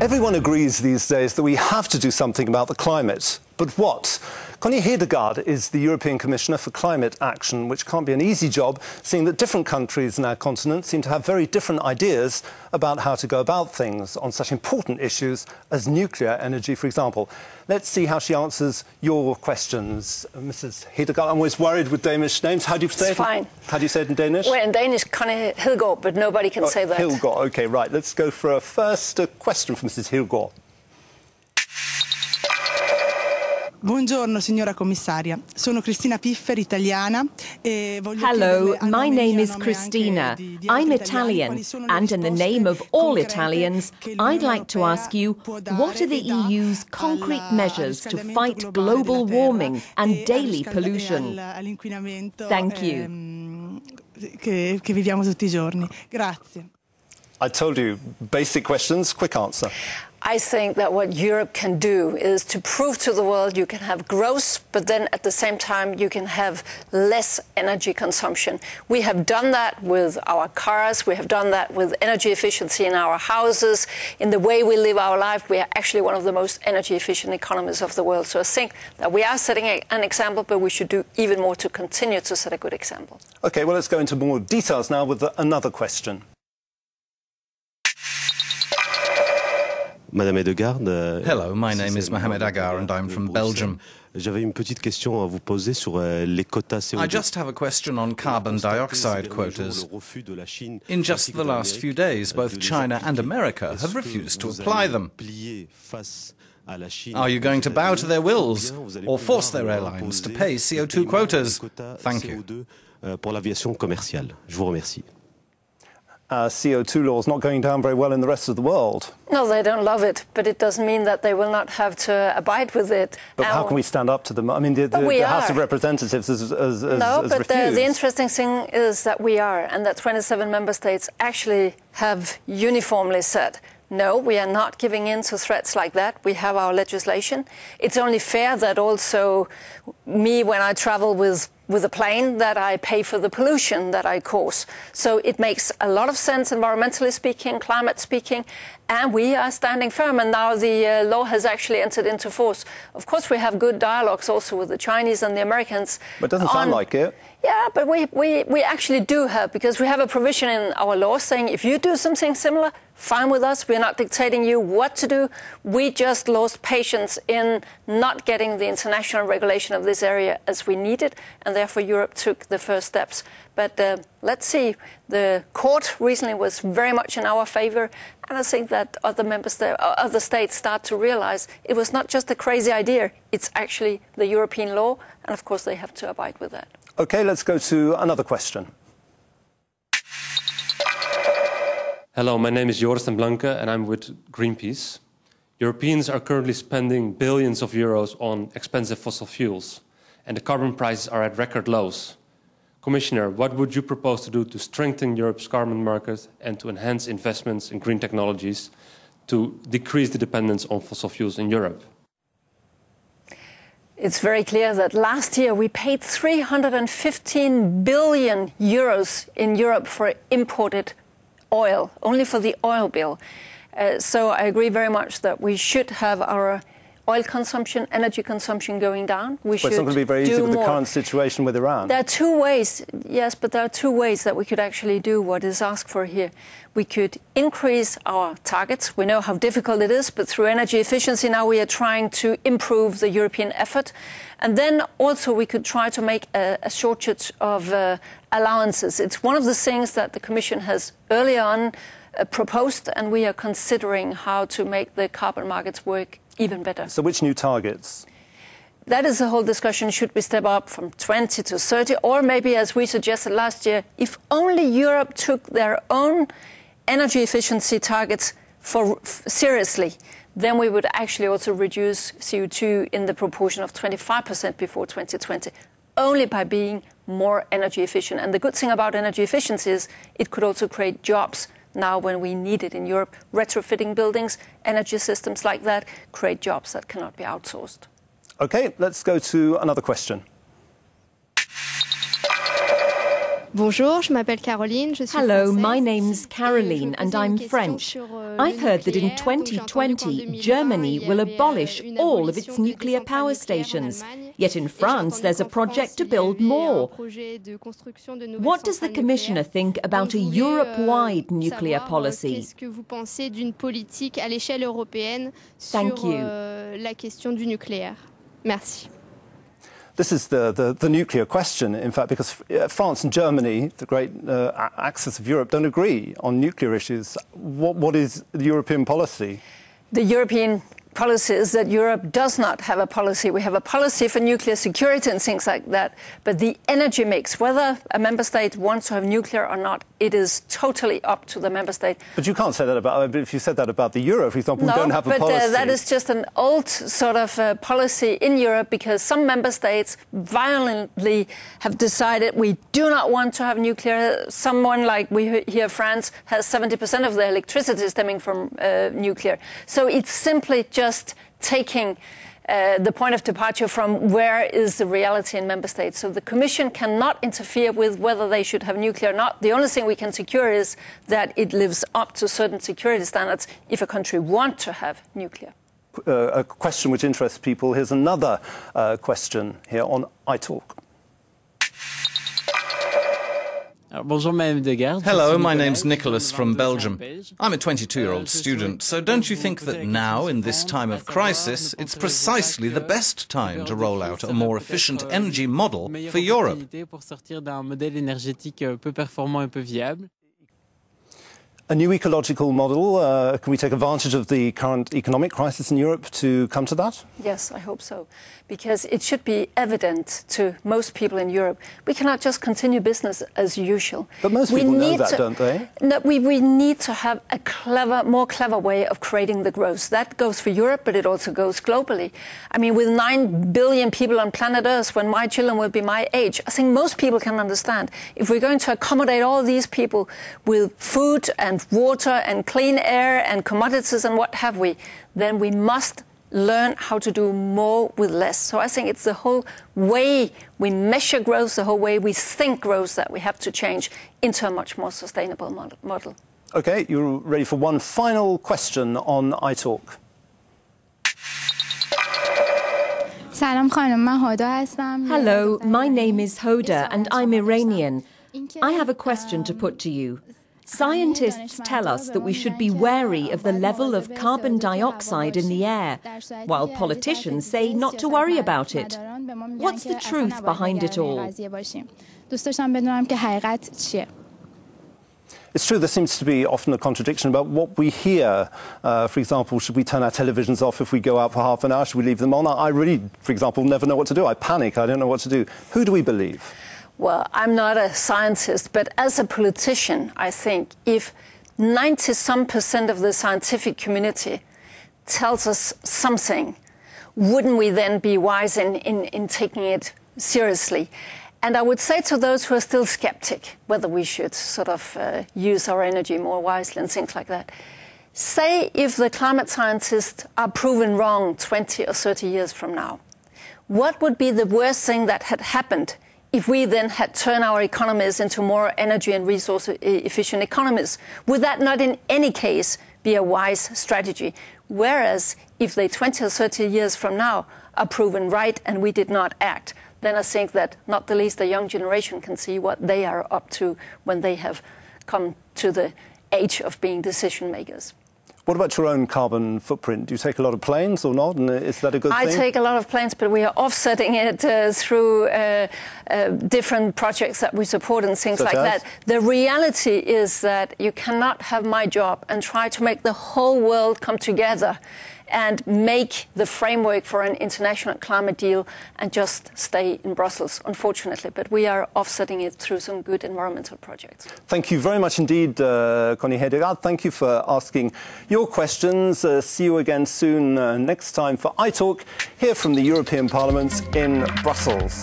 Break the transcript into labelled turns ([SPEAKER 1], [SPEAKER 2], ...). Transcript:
[SPEAKER 1] Everyone agrees these days that we have to do something about the climate. But what? Connie Hedegaard is the European Commissioner for Climate Action, which can't be an easy job, seeing that different countries in our continent seem to have very different ideas about how to go about things on such important issues as nuclear energy, for example. Let's see how she answers your questions. Mrs Hedegaard, I'm always worried with Danish names. How do you say it?
[SPEAKER 2] It's fine.
[SPEAKER 1] How do you say it in Danish?
[SPEAKER 2] Well, in Danish, Connie Hedegaard, but nobody can say that.
[SPEAKER 1] Hedegaard, OK, right. Let's go for a first question from Mrs Hedegaard.
[SPEAKER 3] Buongiorno, signora commissaria. Sono Cristina Piffer, italiana.
[SPEAKER 4] Hello, my name is Cristina. I'm Italian, and in the name of all Italians, I'd like to ask you, what are the EU's concrete measures to fight global warming and daily pollution? Thank you.
[SPEAKER 3] Che viviamo tutti I giorni. Grazie.
[SPEAKER 1] I told you, basic questions, quick answer.
[SPEAKER 2] I think that what Europe can do is to prove to the world you can have growth, but then at the same time you can have less energy consumption. We have done that with our cars, we have done that with energy efficiency in our houses, in the way we live our life. We are actually one of the most energy efficient economies of the world. So I think that we are setting an example, but we should do even more to continue to set a good example.
[SPEAKER 1] OK, well, let's go into more details now with another question.
[SPEAKER 5] Madame Hedegaard.
[SPEAKER 6] Hello, my name is Mohamed Agar and I'm from Belgium.
[SPEAKER 5] J'avais une petite question à vous poser sur les quotas CO2.
[SPEAKER 6] I just have a question on carbon dioxide quotas. In just the last few days, both China and America have refused to apply them. Are you going to bow to their wills or force their airlines to pay CO2 quotas? Thank you.
[SPEAKER 5] Pour l'aviation commerciale. Je vous remercie.
[SPEAKER 1] CO2 laws not going down very well in the rest of the world.
[SPEAKER 2] No, they don't love it, but it doesn't mean that they will not have to abide with it.
[SPEAKER 1] But how can we stand up to them? I mean, the House of Representatives has refused.
[SPEAKER 2] The interesting thing is that we are, and that 27 member states actually have uniformly said, no, we are not giving in to threats like that. We have our legislation. It's only fair that also me, when I travel with a plane, that I pay for the pollution that I cause. So it makes a lot of sense, environmentally speaking, climate speaking, and we are standing firm. And now the law has actually entered into force. Of course, we have good dialogues also with the Chinese and the Americans.
[SPEAKER 1] But it doesn't sound like it.
[SPEAKER 2] Yeah, but we actually do have, because we have a provision in our law saying if you do something similar, fine with us. We're not dictating you what to do. We just lost patience in not getting the international regulation of this area as we needed, and therefore Europe took the first steps. But let's see. The court recently was very much in our favor, and I think that other states start to realize it was not just a crazy idea. It's actually the European law, and of course they have to abide with that.
[SPEAKER 1] OK, let's go to another question.
[SPEAKER 7] Hello, my name is Joris ten Blanke and I'm with Greenpeace. Europeans are currently spending billions of euros on expensive fossil fuels, and the carbon prices are at record lows. Commissioner, what would you propose to do to strengthen Europe's carbon market and to enhance investments in green technologies to decrease the dependence on fossil fuels in Europe?
[SPEAKER 2] It's very clear that last year we paid 315 billion euros in Europe for imported oil, only for the oil bill. So I agree very much that we should have our oil consumption, energy consumption going down.
[SPEAKER 1] But it's not going to be very easy with the current situation with Iran.
[SPEAKER 2] There are two ways, yes, but there are two ways that we could actually do what is asked for here. We could increase our targets. We know how difficult it is, but through energy efficiency now we are trying to improve the European effort. And then also we could try to make a shortage of allowances. It's one of the things that the Commission has early on proposed, and we are considering how to make the carbon markets work even better.
[SPEAKER 1] So which new targets?
[SPEAKER 2] That is the whole discussion. Should we step up from 20 to 30? Or maybe, as we suggested last year, if only Europe took their own energy efficiency targets seriously, then we would actually also reduce CO2 in the proportion of 25% before 2020, only by being more energy efficient. And the good thing about energy efficiency is it could also create jobs now when we need it in Europe. Retrofitting buildings, energy systems like that, create jobs that cannot be outsourced.
[SPEAKER 1] OK, let's go to another question.
[SPEAKER 8] Bonjour, je m'appelle Caroline. Je suis
[SPEAKER 4] Hello,
[SPEAKER 8] française.
[SPEAKER 4] my name's Caroline and I'm French. I've heard that in 2020 Germany will abolish all of its nuclear power stations. Yet in France there's a project to build more. What does the Commissioner think about a Europe-wide nuclear policy?
[SPEAKER 8] Qu'est-ce que vous pensez d'une politique à l'échelle européenne sur la question du nucléaire? Merci.
[SPEAKER 1] This is the nuclear question, in fact, because France and Germany, the great axis of Europe, don't agree on nuclear issues. What is the European policy?
[SPEAKER 2] The European policy is that Europe does not have a policy. We have a policy for nuclear security and things like that. But the energy mix, whether a member state wants to have nuclear or not, it is totally up to the member state.
[SPEAKER 1] But you can't say that about, if you said that about the euro, for example, we don't have a policy.
[SPEAKER 2] No, but that is just an old sort of policy in Europe, because some member states violently have decided we do not want to have nuclear. Someone like we here, France, has 70% of their electricity stemming from nuclear. So it's simply just taking the point of departure from where is the reality in member states. So the Commission cannot interfere with whether they should have nuclear or not. The only thing we can secure is that it lives up to certain security standards if a country wants to have nuclear.
[SPEAKER 1] A question which interests people. Here's another question here on iTalk.
[SPEAKER 6] Hello, my name's Nicholas from Belgium. I'm a 22-year-old student, so don't you think that now, in this time of crisis, it's precisely the best time to roll out a more efficient energy model for Europe?
[SPEAKER 1] A new ecological model. Can we take advantage of the current economic crisis in Europe to come to that?
[SPEAKER 2] Yes, I hope so, because it should be evident to most people in Europe. We cannot just continue business as usual.
[SPEAKER 1] But most people know that, don't they?
[SPEAKER 2] No, we need to have a more clever way of creating the growth. That goes for Europe, but it also goes globally. I mean, with 9 billion people on planet Earth, when my children will be my age, I think most people can understand if we're going to accommodate all these people with food and water and clean air and commodities and what have we, then we must learn how to do more with less. So I think it's the whole way we measure growth, the whole way we think growth, that we have to change into a much more sustainable model.
[SPEAKER 1] OK, you're ready for one final question on iTalk.
[SPEAKER 4] Hello, my name is Hoda and I'm Iranian. I have a question to put to you. Scientists tell us that we should be wary of the level of carbon dioxide in the air, while politicians say not to worry about it. What's the truth behind it all?
[SPEAKER 1] It's true, there seems to be often a contradiction about what we hear. For example, should we turn our televisions off if we go out for half an hour? Should we leave them on? I really, for example, never know what to do. I panic. I don't know what to do. Who do we believe?
[SPEAKER 2] Well, I'm not a scientist, but as a politician, I think if 90-some% of the scientific community tells us something, wouldn't we then be wise in taking it seriously? And I would say to those who are still skeptic whether we should sort of use our energy more wisely and things like that, say if the climate scientists are proven wrong 20 or 30 years from now, what would be the worst thing that had happened if we then had turned our economies into more energy and resource efficient economies? Would that not in any case be a wise strategy? Whereas if they 20 or 30 years from now are proven right and we did not act, then I think that not the least the young generation can see what they are up to when they have come to the age of being decision makers.
[SPEAKER 1] What about your own carbon footprint? Do you take a lot of planes or not? And is that a good thing?
[SPEAKER 2] I take a lot of planes, but we are offsetting it through different projects that we support and things like that. The reality is that you cannot have my job and try to make the whole world come together and make the framework for an international climate deal and just stay in Brussels, unfortunately. But we are offsetting it through some good environmental projects.
[SPEAKER 1] Thank you very much indeed, Connie Hedegaard. Thank you for asking your questions. See you again soon next time for iTalk, here from the European Parliament in Brussels.